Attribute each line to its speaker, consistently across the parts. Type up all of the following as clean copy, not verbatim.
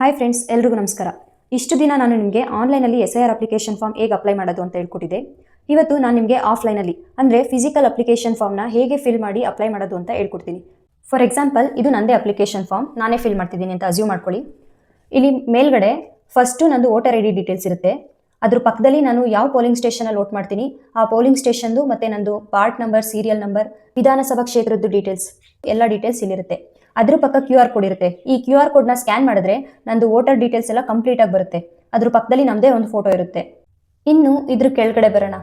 Speaker 1: Hi friends, ಎಲ್ರಿಗೂ ನಮಸ್ಕಾರ. ಇಷ್ಟು ದಿನ ನಾನು ನಿಮಗೆ ಆನ್ಲೈನಲ್ಲಿ SIR ಅಪ್ಲಿಕೇಶನ್ ಫಾರ್ಮ್ ಹೇಗೆ ಅಪ್ಲೈ ಮಾಡೋದು ಅಂತ ಹೇಳ್ಕೊಟ್ಟಿದ್ದೆ. ಇವತ್ತು ನಾನು ನಿಮಗೆ ಆಫ್ಲೈನಲ್ಲಿ ಅಂದರೆ ಫಿಸಿಕಲ್ ಅಪ್ಲಿಕೇಶನ್ ಫಾರ್ಮ್ನ ಹೇಗೆ ಫಿಲ್ ಮಾಡಿ ಅಪ್ಲೈ ಮಾಡೋದು ಅಂತ ಹೇಳ್ಕೊಡ್ತೀನಿ. ಫಾರ್ ಎಕ್ಸಾಂಪಲ್, ಇದು ನಂದೇ ಅಪ್ಲಿಕೇಶನ್ ಫಾರ್ಮ್, ನಾನೇ ಫಿಲ್ ಮಾಡ್ತಿದ್ದೀನಿ ಅಂತ ಅಸ್ಯೂಮ್ ಮಾಡ್ಕೊಳ್ಳಿ. ಇಲ್ಲಿ ಮೇಲ್ಗಡೆ ಫಸ್ಟು ನಂದು ವೋಟರ್ ID ಡೀಟೇಲ್ಸ್ ಇರುತ್ತೆ. ಅದ್ರ ಪಕ್ಕದಲ್ಲಿ ನಾನು ಯಾವ ಪೋಲಿಂಗ್ ಸ್ಟೇಷನಲ್ಲಿ ವೋಟ್ ಮಾಡ್ತೀನಿ ಆ ಪೋಲಿಂಗ್ ಸ್ಟೇಷನ್ದು ಮತ್ತು ನಂದು ಪಾರ್ಟ್ ನಂಬರ್, ಸೀರಿಯಲ್ ನಂಬರ್, ವಿಧಾನಸಭಾ ಕ್ಷೇತ್ರದ್ದು ಡೀಟೇಲ್ಸ್ ಎಲ್ಲ ಡೀಟೇಲ್ಸ್ ಇಲ್ಲಿರುತ್ತೆ. ಅದ್ರ ಪಕ್ಕ QR ಕೋಡ್ ಇರುತ್ತೆ. ಈ QR ಕೋಡ್ನ ಸ್ಕ್ಯಾನ್ ಮಾಡಿದ್ರೆ ನಂದು ವೋಟರ್ ಡೀಟೇಲ್ಸ್ ಎಲ್ಲ ಕಂಪ್ಲೀಟ್ ಆಗಿ ಬರುತ್ತೆ. ಅದ್ರ ಪಕ್ಕದಲ್ಲಿ ನಮ್ಮದೇ ಒಂದು ಫೋಟೋ ಇರುತ್ತೆ. ಇನ್ನು ಇದ್ರ ಕೆಳಗಡೆ ಬರೋಣ.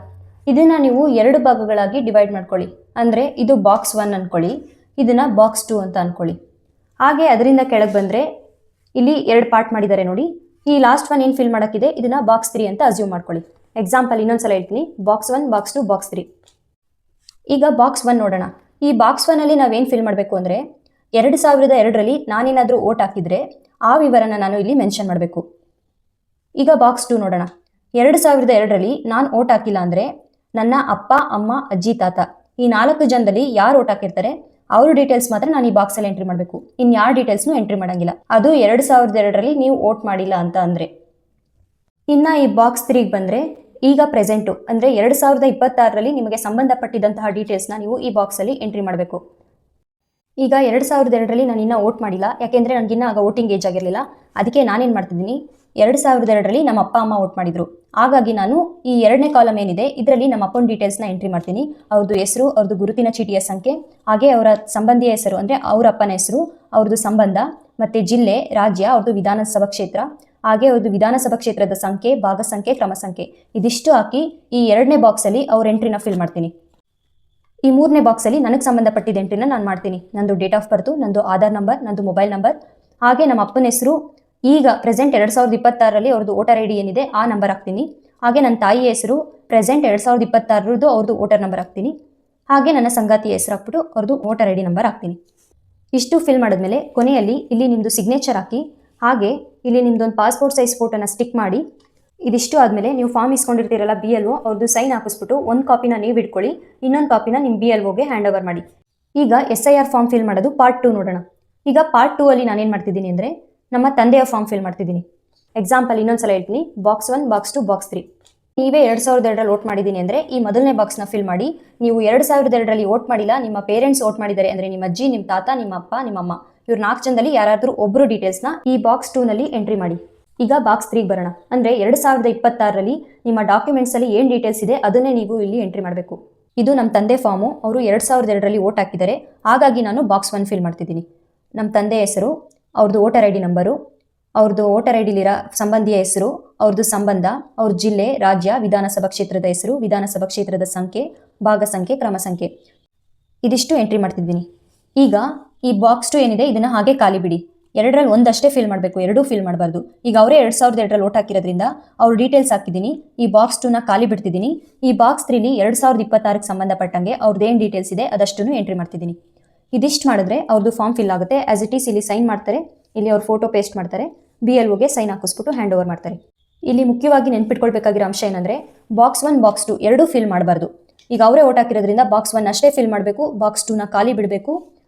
Speaker 1: ಇದನ್ನ ನೀವು 2 ಭಾಗಗಳಾಗಿ ಡಿವೈಡ್ ಮಾಡ್ಕೊಳ್ಳಿ. ಅಂದರೆ ಇದು ಬಾಕ್ಸ್ 1 ಅನ್ಕೊಳ್ಳಿ, ಇದನ್ನ ಬಾಕ್ಸ್ 2 ಅಂತ ಅನ್ಕೊಳ್ಳಿ. ಹಾಗೆ ಅದರಿಂದ ಕೆಳಗೆ ಬಂದರೆ ಇಲ್ಲಿ 2 ಪಾರ್ಟ್ ಮಾಡಿದ್ದಾರೆ ನೋಡಿ. ಈ ಲಾಸ್ಟ್ ಒನ್ ಏನು ಫಿಲ್ ಮಾಡೋಕ್ಕಿದೆ ಇದನ್ನ ಬಾಕ್ಸ್ 3 ಅಂತ ಅಸ್ಯೂಮ್ ಮಾಡ್ಕೊಳ್ಳಿ. ಎಕ್ಸಾಂಪಲ್ ಇನ್ನೊಂದ್ಸಲ ಹೇಳ್ತೀನಿ, ಬಾಕ್ಸ್ 1, ಬಾಕ್ಸ್ 2, ಬಾಕ್ಸ್ 3. ಈಗ ಬಾಕ್ಸ್ 1 ನೋಡೋಣ. ಈ ಬಾಕ್ಸ್ 1 ಅಲ್ಲಿ ನಾವೇನು ಫಿಲ್ ಮಾಡಬೇಕು ಅಂದರೆ 2002ರಲ್ಲಿ ನಾನೇನಾದರೂ ವೋಟ್ ಹಾಕಿದರೆ ಆ ವಿವರನ ನಾನು ಇಲ್ಲಿ ಮೆನ್ಷನ್ ಮಾಡಬೇಕು. ಈಗ ಬಾಕ್ಸ್ 2 ನೋಡೋಣ. 2002ರಲ್ಲಿ ನಾನು ವೋಟ್ ಹಾಕಿಲ್ಲ ಅಂದರೆ ನನ್ನ ಅಪ್ಪ, ಅಮ್ಮ, ಅಜ್ಜಿ, ತಾತ ಈ 4 ಜನದಲ್ಲಿ ಯಾರು ವೋಟ್ ಹಾಕಿರ್ತಾರೆ ಅವ್ರ ಡೀಟೇಲ್ಸ್ ಮಾತ್ರ ನಾನು ಈ ಬಾಕ್ಸಲ್ಲಿ ಎಂಟ್ರಿ ಮಾಡಬೇಕು. ಇನ್ಯಾರ ಡೀಟೇಲ್ಸ್ನು ಎಂಟ್ರಿ ಮಾಡೋಂಗಿಲ್ಲ. ಅದು 2002ರಲ್ಲಿ ನೀವು ವೋಟ್ ಮಾಡಿಲ್ಲ ಅಂತ ಅಂದರೆ. ಇನ್ನು ಈ ಬಾಕ್ಸ್ 3ಗೆ ಬಂದರೆ ಈಗ ಪ್ರೆಸೆಂಟು ಅಂದರೆ 2026ರಲ್ಲಿ ನಿಮಗೆ ಸಂಬಂಧಪಟ್ಟಿದ್ದಂತಹ ಡೀಟೇಲ್ಸ್ನ ನೀವು ಈ ಬಾಕ್ಸಲ್ಲಿ ಎಂಟ್ರಿ ಮಾಡಬೇಕು. ಈಗ 2002ರಲ್ಲಿ ನಾನು ಇನ್ನೂ ವೋಟ್ ಮಾಡಿಲ್ಲ, ಯಾಕೆಂದರೆ ನನಗಿನ್ನ ಆಗ ವೋಟಿಂಗ್ ಏಜ್ ಆಗಿರಲಿಲ್ಲ. ಅದಕ್ಕೆ ನಾನೇನು ಮಾಡ್ತಿದ್ದೀನಿ, 2002ರಲ್ಲಿ ನಮ್ಮ ಅಪ್ಪ ಅಮ್ಮ ವೋಟ್ ಮಾಡಿದರು. ಹಾಗಾಗಿ ನಾನು ಈ 2ನೇ ಕಾಲಮ್ ಏನಿದೆ ಇದರಲ್ಲಿ ನಮ್ಮ ಅಪ್ಪನ ಡೀಟೇಲ್ಸ್ನ ಎಂಟ್ರಿ ಮಾಡ್ತೀನಿ. ಅವ್ರದ್ದು ಹೆಸರು, ಅವ್ರದ್ದು ಗುರುತಿನ ಚೀಟಿಯ ಸಂಖ್ಯೆ, ಹಾಗೆ ಅವರ ಸಂಬಂಧಿಯ ಹೆಸರು ಅಂದರೆ ಅವ್ರ ಅಪ್ಪನ ಹೆಸರು, ಅವ್ರದ್ದು ಸಂಬಂಧ, ಮತ್ತು ಜಿಲ್ಲೆ, ರಾಜ್ಯ, ಅವ್ರದ್ದು ವಿಧಾನಸಭಾ ಕ್ಷೇತ್ರ, ಹಾಗೆ ಅವ್ರದ್ದು ವಿಧಾನಸಭಾ ಕ್ಷೇತ್ರದ ಸಂಖ್ಯೆ, ಭಾಗ ಸಂಖ್ಯೆ, ಕ್ರಮ ಸಂಖ್ಯೆ ಇದಿಷ್ಟು ಹಾಕಿ ಈ 2ನೇ ಬಾಕ್ಸಲ್ಲಿ ಅವ್ರ ಎಂಟ್ರಿನ ಫಿಲ್ ಮಾಡ್ತೀನಿ. ಈ 3ನೇ ಬಾಕ್ಸಲ್ಲಿ ನನಗೆ ಸಂಬಂಧಪಟ್ಟಿದ್ದ ಎಂಟ್ರಿನ ನಾನು ಮಾಡ್ತೀನಿ. ನಂದು ಡೇಟ್ ಆಫ್ ಬರ್ತು, ನಂದು ಆಧಾರ್ ನಂಬರ್, ನಂದು ಮೊಬೈಲ್ ನಂಬರ್, ಹಾಗೆ ನಮ್ಮ ಅಪ್ಪನ ಹೆಸರು ಈಗ ಪ್ರೆಸೆಂಟ್ 2026ರಲ್ಲಿ ಅವ್ರದ್ದು ವೋಟರ್ ID ಏನಿದೆ ಆ ನಂಬರ್ ಹಾಕ್ತೀನಿ. ಹಾಗೆ ನನ್ನ ತಾಯಿಯ ಹೆಸರು ಪ್ರೆಸೆಂಟ್ 2026ರದ್ದು ಅವ್ರದ್ದು ವೋಟರ್ ನಂಬರ್ ಹಾಕ್ತೀನಿ. ಹಾಗೆ ನನ್ನ ಸಂಗಾತಿಯ ಹೆಸರು ಹಾಕ್ಬಿಟ್ಟು ಅವ್ರದ್ದು ವೋಟರ್ ID ನಂಬರ್ ಹಾಕ್ತೀನಿ. ಇಷ್ಟು ಫಿಲ್ ಮಾಡಿದ್ಮೇಲೆ ಕೊನೆಯಲ್ಲಿ ಇಲ್ಲಿ ನಿಮ್ಮದು ಸಿಗ್ನೇಚರ್ ಹಾಕಿ, ಹಾಗೆ ಇಲ್ಲಿ ನಿಮ್ಮದೊಂದು ಪಾಸ್ಪೋರ್ಟ್ ಸೈಜ್ ಫೋಟೋನ ಸ್ಟಿಕ್ ಮಾಡಿ. ಇದಿಷ್ಟು ಆದಮೇಲೆ ನೀವು ಫಾರ್ಮ್ ಇಸ್ಕೊಂಡಿರ್ತೀರಲ್ಲ BLO, ಅವ್ರದ್ದು ಸೈನ್ ಹಾಕಿಸ್ಬಿಟ್ಟು ಒಂದು ಕಾಪಿನ ನೀವು ಇಟ್ಕೊಳ್ಳಿ, ಇನ್ನೊಂದು ಕಾಪಿನ ನಿಮ್ಮ BLOಗೆ ಹ್ಯಾಂಡ್ ಓವರ್ ಮಾಡಿ. ಈಗ SIR ಫಾರ್ಮ್ ಫಿಲ್ ಮಾಡೋದು ಪಾರ್ಟ್ 2 ನೋಡೋಣ. ಈಗ ಪಾರ್ಟ್ 2 ಅಲ್ಲಿ ನಾನೇನು ಮಾಡ್ತಿದ್ದೀನಿ ಅಂದರೆ ನಮ್ಮ ತಂದೆಯ ಫಾರ್ಮ್ ಫಿಲ್ ಮಾಡ್ತಿದ್ದೀನಿ. ಎಕ್ಸಾಂಪಲ್ ಇನ್ನೊಂದ್ಸಲ ಹೇಳ್ತೀನಿ, ಬಾಕ್ಸ್ 1, ಬಾಕ್ಸ್ 2, ಬಾಕ್ಸ್ 3. ನೀವೇ 2002ರಲ್ಲಿ ವೋಟ್ ಮಾಡಿದ್ದೀನಿ ಅಂದರೆ ಈ ಮೊದಲನೇ ಬಾಕ್ಸ್ನ ಫಿಲ್ ಮಾಡಿ. ನೀವು 2002ರಲ್ಲಿ ವೋಟ್ ಮಾಡಿಲ್ಲ, ನಿಮ್ಮ ಪೇರೆಂಟ್ಸ್ ವೋಟ್ ಮಾಡಿದ್ದಾರೆ ಅಂದರೆ ನಿಮ್ಮ ಅಜ್ಜಿ, ನಿಮ್ಮ ತಾತ, ನಿಮ್ಮ ಅಪ್ಪ, ನಿಮ್ಮ ಅಮ್ಮ ಇವ್ರು 4 ಜನದಲ್ಲಿ ಯಾರಾದರೂ ಒಬ್ಬರು ಡೀಟೇಲ್ಸ್ನ ಈ ಬಾಕ್ಸ್ 2ನಲ್ಲಿ ಎಂಟ್ರಿ ಮಾಡಿ. ಈಗ ಬಾಕ್ಸ್ 3ಗೆ ಬರೋಣ. ಅಂದರೆ 2026ರಲ್ಲಿ ನಿಮ್ಮ ಡಾಕ್ಯುಮೆಂಟ್ಸಲ್ಲಿ ಏನು ಡೀಟೇಲ್ಸ್ ಇದೆ ಅದನ್ನೇ ನೀವು ಇಲ್ಲಿ ಎಂಟ್ರಿ ಮಾಡಬೇಕು. ಇದು ನಮ್ಮ ತಂದೆ ಫಾರ್ಮು. ಅವರು 2002ರಲ್ಲಿ ವೋಟ್ ಹಾಕಿದ್ದಾರೆ, ಹಾಗಾಗಿ ನಾನು ಬಾಕ್ಸ್ 1 ಫಿಲ್ ಮಾಡ್ತಿದ್ದೀನಿ. ನಮ್ಮ ತಂದೆ ಹೆಸರು, ಅವ್ರದ್ದು ವೋಟರ್ ID ನಂಬರು, ಅವ್ರದ್ದು ವೋಟರ್ IDಲಿರೋ ಸಂಬಂಧಿಯ ಹೆಸರು, ಅವ್ರದ್ದು ಸಂಬಂಧ, ಅವ್ರ ಜಿಲ್ಲೆ, ರಾಜ್ಯ, ವಿಧಾನಸಭಾ ಕ್ಷೇತ್ರದ ಹೆಸರು, ವಿಧಾನಸಭಾ ಕ್ಷೇತ್ರದ ಸಂಖ್ಯೆ, ಭಾಗ ಸಂಖ್ಯೆ, ಕ್ರಮ ಸಂಖ್ಯೆ ಇದಿಷ್ಟು ಎಂಟ್ರಿ ಮಾಡ್ತಿದ್ದೀನಿ. ಈಗ ಈ ಬಾಕ್ಸ್ 2 ಏನಿದೆ ಇದನ್ನು ಹಾಗೆ ಖಾಲಿ ಬಿಡಿ. 2ರಲ್ಲಿ ಒಂದಷ್ಟೇ ಫಿಲ್ ಮಾಡಬೇಕು, 2 ಫಿಲ್ ಮಾಡಬಾರ್ದು. ಈಗ ಅವರೇ 2002ರಲ್ಲಿ ವೋಟ್ ಹಾಕಿರೋದ್ರಿಂದ ಅವ್ರ ಡೀಟೇಲ್ಸ್ ಹಾಕಿದ್ದೀನಿ. ಈ ಬಾಕ್ಸ್ 2ನ ಖಾಲಿ ಬಿಡ್ತಿದ್ದೀನಿ. ಈ ಬಾಕ್ಸ್ 3ಲಿ 2026ಕ್ಕೆ ಸಂಬಂಧಪಟ್ಟಂಗೆ ಅವ್ರದ್ದೇನು ಡೀಟೇಲ್ಸ್ ಇದೆ ಅದಷ್ಟನ್ನು ಎಂಟ್ರಿ ಮಾಡ್ತಿದ್ದೀನಿ. ಇದಿಷ್ಟು ಮಾಡಿದ್ರೆ ಅವ್ರದ್ದು ಫಾರ್ಮ್ ಫಿಲ್ ಆಗುತ್ತೆ. ಆಸ್ ಇಟ್ ಈಸ್ ಇಲ್ಲಿ ಸೈನ್ ಮಾಡ್ತಾರೆ, ಇಲ್ಲಿ ಅವ್ರ ಫೋಟೋ ಪೇಸ್ಟ್ ಮಾಡ್ತಾರೆ, BLOಗೆ ಸೈನ್ ಹಾಕಿಸ್ಬಿಟ್ಟು ಹ್ಯಾಂಡ್ ಓವರ್ ಮಾಡ್ತಾರೆ. ಇಲ್ಲಿ ಮುಖ್ಯವಾಗಿ ನೆನ್ಪಿಟ್ಕೊಳ್ಬೇಕಾಗಿರೋ ಅಂಶ ಏನಂದರೆ ಬಾಕ್ಸ್ 1, ಬಾಕ್ಸ್ 2 ಎರಡೂ ಫಿಲ್ ಮಾಡಬಾರ್ದು. ಈಗ ಅವರೇ ವೋಟ್ ಹಾಕಿರೋದ್ರಿಂದ ಬಾಕ್ಸ್ 1 ಅಷ್ಟೇ ಫಿಲ್ ಮಾಡಬೇಕು, ಬಾಕ್ಸ್ 2ನ ಖಾಲಿ ಬಿಡಬೇಕು,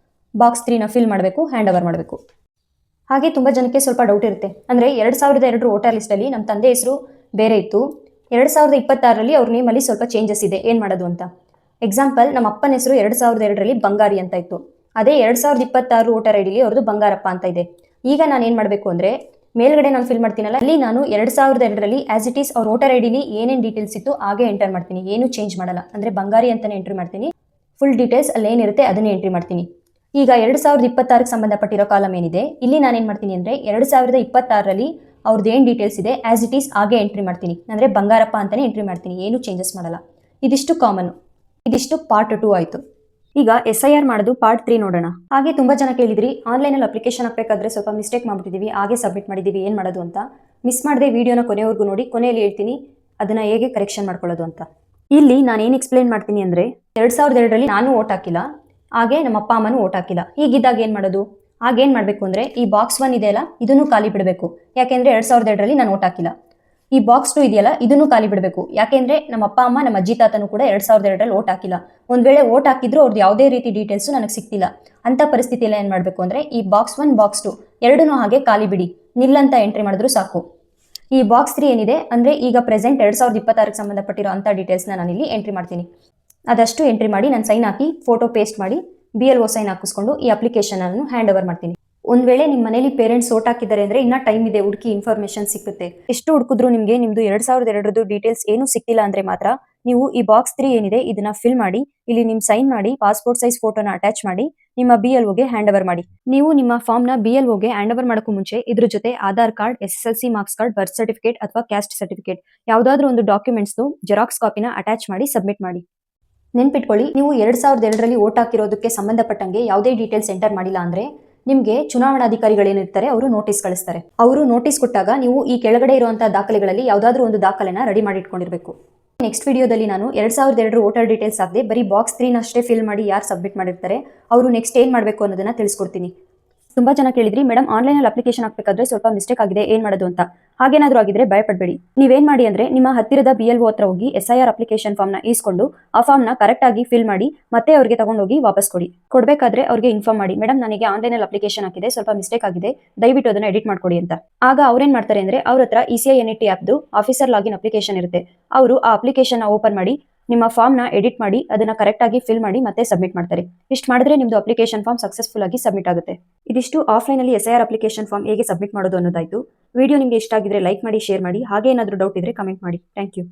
Speaker 1: ಬಾಕ್ಸ್ 3ನ ಫಿಲ್ ಮಾಡಬೇಕು, ಹ್ಯಾಂಡ್ ಓವರ್ ಮಾಡಬೇಕು. ಹಾಗೆ ತುಂಬ ಜನಕ್ಕೆ ಸ್ವಲ್ಪ ಡೌಟ್ ಇರುತ್ತೆ. ಅಂದರೆ 2002 ವೋಟರ್ ಲಿಸ್ಟಲ್ಲಿ ನಮ್ಮ ತಂದೆ ಹೆಸರು ಬೇರೆ ಇತ್ತು, 2026ರಲ್ಲಿ ಅವ್ರ ನೇಮಲ್ಲಿ ಸ್ವಲ್ಪ ಚೇಂಜಸ್ ಇದೆ, ಏನು ಮಾಡೋದು ಅಂತ. ಎಕ್ಸಾಂಪಲ್, ನಮ್ಮ ಅಪ್ಪನ ಹೆಸರು 2002ರಲ್ಲಿ ಬಂಗಾರಿ ಅಂತ ಇತ್ತು, ಅದೇ 2026 ವೋಟರ್ IDಲಿ ಅವ್ರದ್ದು ಬಂಗಾರಪ್ಪ ಅಂತ ಇದೆ. ಈಗ ನಾನು ಏನು ಮಾಡಬೇಕು ಅಂದರೆ ಮೇಲ್ಗಡೆ ನಾನು ಫಿಲ್ ಮಾಡ್ತೀನಲ್ಲ, ಅಲ್ಲಿ ನಾನು 2002ರಲ್ಲಿ ಆಸ್ ಇಟ್ ಈಸ್ ಅವ್ರ ವೋಟರ್ IDಲಿ ಏನೇನು ಡೀಟೇಲ್ಸ್ ಇತ್ತು ಹಾಗೆ ಎಂಟರ್ ಮಾಡ್ತೀನಿ, ಏನು ಚೇಂಜ್ ಮಾಡಲ್ಲ. ಅಂದರೆ ಬಂಗಾರಿ ಅಂತಲೇ ಎಂಟ್ರಿ ಮಾಡ್ತೀನಿ, ಫುಲ್ ಡೀಟೇಲ್ಸ್ ಅಲ್ಲೇನಿರುತ್ತೆ ಅದನ್ನೇ ಎಂಟ್ರಿ ಮಾಡ್ತೀನಿ. ಈಗ 2026ಕ್ಕೆ ಸಂಬಂಧಪಟ್ಟಿರೋ ಕಾಲಮ್ ಏನಿದೆ ಇಲ್ಲಿ ನಾನೇನು ಮಾಡ್ತೀನಿ ಅಂದರೆ 2026ರಲ್ಲಿ ಅವ್ರದ್ದು ಏನು ಡೀಟೇಲ್ಸ್ ಇದೆ ಆಸ್ ಇಟ್ ಈಸ್ ಹಾಗೆ ಎಂಟ್ರಿ ಮಾಡ್ತೀನಿ. ಅಂದರೆ ಬಂಗಾರಪ್ಪ ಅಂತಲೇ ಎಂಟ್ರಿ ಮಾಡ್ತೀನಿ, ಏನು ಚೇಂಜಸ್ ಮಾಡಲ್ಲ. ಇದಿಷ್ಟು ಕಾಮನ್ನು. ಇದಿಷ್ಟು ಪಾರ್ಟ್ 2 ಆಯಿತು. ಈಗ SIR ಮಾಡೋದು ಪಾರ್ಟ್ 3 ನೋಡೋಣ. ಹಾಗೆ ತುಂಬ ಜನ ಕೇಳಿದ್ರಿ, ಆನ್ಲೈನಲ್ಲಿ ಅಪ್ಲಿಕೇಶನ್ ಹಾಕಬೇಕಾದ್ರೆ ಸ್ವಲ್ಪ ಮಿಸ್ಟೇಕ್ ಮಾಡಿಬಿಟ್ಟಿದ್ದೀವಿ, ಹಾಗೆ ಸಬ್ಮಿಟ್ ಮಾಡಿದ್ದೀವಿ, ಏನು ಮಾಡೋದು ಅಂತ. ಮಿಸ್ ಮಾಡದೆ ವಿಡಿಯೋನ ಕೊನೆವರೆಗೂ ನೋಡಿ, ಕೊನೆಯಲ್ಲಿ ಹೇಳ್ತೀನಿ ಅದನ್ನು ಹೇಗೆ ಕರೆಕ್ಷನ್ ಮಾಡ್ಕೊಳ್ಳೋದು ಅಂತ. ಇಲ್ಲಿ ನಾನು ಏನು ಎಕ್ಸ್ಪ್ಲೈನ್ ಮಾಡ್ತೀನಿ ಅಂದರೆ 2002ರಲ್ಲಿ ನಾನು ವೋಟ್ ಹಾಕಿಲ್ಲ, ಹಾಗೆ ನಮ್ಮ ಅಪ್ಪ ಅಮ್ಮನೂ ವೋಟ್ ಹಾಕಿಲ್ಲ. ಹೀಗಿದ್ದಾಗ ಏನು ಮಾಡೋದು? ಆಗೇನು ಮಾಡಬೇಕು ಅಂದರೆ ಈ ಬಾಕ್ಸ್ 1 ಇದೆಯಲ್ಲ ಇದನ್ನು ಖಾಲಿ ಬಿಡಬೇಕು, ಯಾಕೆಂದರೆ 2002ರಲ್ಲಿ ನಾನು ವೋಟ್ ಹಾಕಿಲ್ಲ. ಈ ಬಾಕ್ಸ್ 2 ಇದೆಯಲ್ಲ ಇದನ್ನು ಖಾಲಿ ಬಿಡಬೇಕು, ಯಾಕೆಂದರೆ ನಮ್ಮ ಅಪ್ಪ ಅಮ್ಮ, ನಮ್ಮ ಅಜ್ಜಿ ತಾತನೂ ಕೂಡ 2002ರಲ್ಲಿ ವೋಟ್ ಹಾಕಿಲ್ಲ. ಒಂದು ವೇಳೆ ವೋಟ್ ಹಾಕಿದ್ರು ಅವ್ರದ್ದು ಯಾವುದೇ ರೀತಿ ಡೀಟೇಲ್ಸು ನನಗೆ ಸಿಕ್ತಿಲ್ಲ. ಅಂಥ ಪರಿಸ್ಥಿತಿಯಲ್ಲಿ ಏನು ಮಾಡಬೇಕು ಅಂದರೆ ಈ ಬಾಕ್ಸ್ 1, ಬಾಕ್ಸ್ 2 ಎರಡನ್ನೂ ಹಾಗೆ ಖಾಲಿ ಬಿಡಿ. ನಿಲ್ ಅಂತ ಎಂಟ್ರಿ ಮಾಡಿದ್ರು ಸಾಕು. ಈ ಬಾಕ್ಸ್ 3 ಏನಿದೆ ಅಂದರೆ ಈಗ ಪ್ರೆಸೆಂಟ್ 2026ಕ್ಕೆ ಸಂಬಂಧಪಟ್ಟಿರೋ ಅಂಥ ಡೀಟೇಲ್ಸ್ನ ನಾನಿಲ್ಲಿ ಎಂಟ್ರಿ ಮಾಡ್ತೀನಿ. ಅದಷ್ಟು ಎಂಟ್ರಿ ಮಾಡಿ ನಾನು ಸೈನ್ ಹಾಕಿ ಫೋಟೋ ಪೇಸ್ಟ್ ಮಾಡಿ BLO ಸೈನ್ ಹಾಕಿಸ್ಕೊಂಡು ಈ ಅಪ್ಲಿಕೇಶನ್ ಅನ್ನು ಹ್ಯಾಂಡ್ ಓವರ್ ಮಾಡ್ತೀನಿ. ಒಂದು ವೇಳೆ ನಿಮ್ಮ ಮನೇಲಿ ಪೇರೆಂಟ್ಸ್ ಓಟ್ ಹಾಕಿದ್ದಾರೆ ಅಂದರೆ ಇನ್ನೂ ಟೈಮ್ ಇದೆ, ಹುಡುಕಿ ಇನ್ಫಾರ್ಮೇಷನ್ ಸಿಗುತ್ತೆ. ಎಷ್ಟು ಹುಡುಕಿದ್ರು ನಿಮಗೆ ನಿಮ್ಮದು 2002 ಡೀಟೇಲ್ಸ್ ಏನೂ ಸಿಕ್ಕಿಲ್ಲ ಅಂದರೆ ಮಾತ್ರ ನೀವು ಈ ಬಾಕ್ಸ್ 3 ಏನಿದೆ ಇದನ್ನ ಫಿಲ್ ಮಾಡಿ ಇಲ್ಲಿ ನಿಮ್ಮ ಸೈನ್ ಮಾಡಿ ಪಾಸ್ಪೋರ್ಟ್ ಸೈಜ್ ಫೋಟೋನ ಅಟ್ಯಾಚ್ ಮಾಡಿ ನಿಮ್ಮ BLOಗೆ ಹ್ಯಾಂಡ್ ಓವರ್ ಮಾಡಿ. ನೀವು ನಿಮ್ಮ ಫಾರ್ಮ್ನ BLOಗೆ ಹ್ಯಾಂಡ್ ಓವರ್ ಮಾಡೋಕ್ಕೂ ಮುಂಚೆ ಇದ್ರ ಜೊತೆ Aadhaar card, SSLC marks card, birth certificate ಅಥವಾ ಕ್ಯಾಸ್ಟ್ ಸರ್ಟಿಫಿಕೇಟ್ ಯಾವುದಾದ್ರೂ ಒಂದು ಡಾಕ್ಯುಮೆಂಟ್ಸ್ನು ಜೆರಾಕ್ಸ್ ಕಾಪಿನ ಅಟ್ಯಾಚ್ ಮಾಡಿ ಸಬ್ಮಿಟ್ ಮಾಡಿ. ನೆನ್ಪಿಟ್ಕೊಳ್ಳಿ, ನೀವು 2002ರಲ್ಲಿ ಓಟ್ ಹಾಕಿರೋದಕ್ಕೆ ಸಂಬಂಧಪಟ್ಟಂಗೆ ಯಾವುದೇ ಡೀಟೇಲ್ಸ್ ಎಂಟರ್ ಮಾಡಿಲ್ಲ ಅಂದರೆ ನಿಮಗೆ ಚುನಾವಣಾಧಿಕಾರಿಗಳೇನಿರ್ತಾರೆ ಅವರು ನೋಟಿಸ್ ಕಳಿಸ್ತಾರೆ. ಅವರು ನೋಟಿಸ್ ಕೊಟ್ಟಾಗ ನೀವು ಈ ಕೆಳಗಡೆ ಇರುವಂತಹ ದಾಖಲೆಗಳಲ್ಲಿ ಯಾವುದಾದ್ರೂ ಒಂದು ದಾಖಲೆನ ರೆಡಿ ಮಾಡಿ ಇಟ್ಕೊಂಡಿರಬೇಕು. ನೆಕ್ಸ್ಟ್ ವಿಡಿಯೋದಲ್ಲಿ ನಾನು 2002 ವೋಟರ್ ಡೀಟೇಲ್ಸ್ ಆಗದೆ ಬರೀ ಬಾಕ್ಸ್ 3 ಅಷ್ಟೇ ಫಿಲ್ ಮಾಡಿ ಯಾರು ಸಬ್ಮಿಟ್ ಮಾಡಿರ್ತಾರೆ ಅವರು ನೆಕ್ಸ್ಟ್ ಏನು ಮಾಡಬೇಕು ಅನ್ನೋದನ್ನ ತಿಳಿಸ್ಕೊಡ್ತೀನಿ. ತುಂಬಾ ಜನ ಕೇಳಿದ್ರಿ, ಮೇಡಮ್ ಆನ್ಲೈನಲ್ಲಿ ಅಪ್ಲಿಕೇಶನ್ ಹಾಕಬೇಕಾದ್ರೆ ಸ್ವಲ್ಪ ಮಿಸ್ಟೇಕ್ ಆಗಿದೆ, ಏನು ಮಾಡೋದು ಅಂತ. ಹಾಗೇನಾದರೂ ಆಗಿದ್ರೆ ಭಯಪಡಬೇಡಿ. ನೀವೇನು ಮಾಡಿ ಅಂದರೆ ನಿಮ್ಮ ಹತ್ತಿರದ BLO ಹತ್ರ ಹೋಗಿ SIR ಅಪ್ಲಿಕೇಶನ್ ಫಾರ್ಮ್ನ ಈಸ್ಕೊಂಡು ಆ ಫಾರ್ಮ್ನ ಕರೆಕ್ಟಾಗಿ ಫಿಲ್ ಮಾಡಿ ಮತ್ತೆ ಅವ್ರಿಗೆ ತಗೊಂಡೋಗಿ ವಾಪಸ್ ಕೊಡಿ. ಕೊಡಬೇಕಾದ್ರೆ ಅವ್ರಿಗೆ ಇನ್ಫಾರ್ಮ್ ಮಾಡಿ, ಮೇಡಮ್ ನನಗೆ ಆನ್ಲೈನಲ್ಲಿ ಅಪ್ಲಿಕೇಶನ್ ಹಾಕಿದೆ, ಸ್ವಲ್ಪ ಮಿಸ್ಟೇಕ್ ಆಗಿದೆ, ದಯವಿಟ್ಟು ಅದನ್ನು ಎಡಿಟ್ ಮಾಡ್ಕೊಡಿ ಅಂತ. ಆಗ ಅವ್ರೇನು ಮಾಡ್ತಾರೆ ಅಂದರೆ ಅವ್ರ ಹತ್ರ ECI-NET ಆ್ಯಪ್ದು ಆಫೀಸರ್ ಲಾಗಿನ್ ಅಪ್ಲಿಕೇಶನ್ ಇರುತ್ತೆ. ಅವರು ಆ ಅಪ್ಲಿಕೇಶನ್ನ ಓಪನ್ ಮಾಡಿ ನಿಮ್ಮ ಫಾರ್ಮ್ನ ಎಡಿಟ್ ಮಾಡಿ ಅದನ್ನ ಕರೆಕ್ಟಾಗಿ ಫಿಲ್ ಮಾಡಿ ಮತ್ತೆ ಸಬ್ಮಿಟ್ ಮಾಡ್ತಾರೆ. ಇಷ್ಟು ಮಾಡಿದ್ರೆ ನಿಮ್ಮದು ಅಪ್ಲಿಕೇಶನ್ ಫಾರ್ಮ್ ಸಕ್ಸಸ್ಫುಲ್ ಆಗಿ ಸಬ್ಮಿಟ್ ಆಗುತ್ತೆ. ಇದಿಷ್ಟು ಆಫ್ಲೈನಲ್ಲಿ SIR ಅಪ್ಲಿಕೇಶನ್ ಫಾರ್ಮ್ ಹೇಗೆ ಸಬ್ಮಿಟ್ ಮಾಡೋದು ಅನ್ನೋದಾಯಿತು. ವಿಡಿಯೋ ನಿಮಗೆ ಇಷ್ಟ ಆಗಿದ್ರೆ ಲೈಕ್ ಮಾಡಿ, ಶೇರ್ ಮಾಡಿ. ಹಾಗೆ ಏನಾದರೂ ಡೌಟ್ ಇದ್ರೆ ಕಮೆಂಟ್ ಮಾಡಿ. Thank you.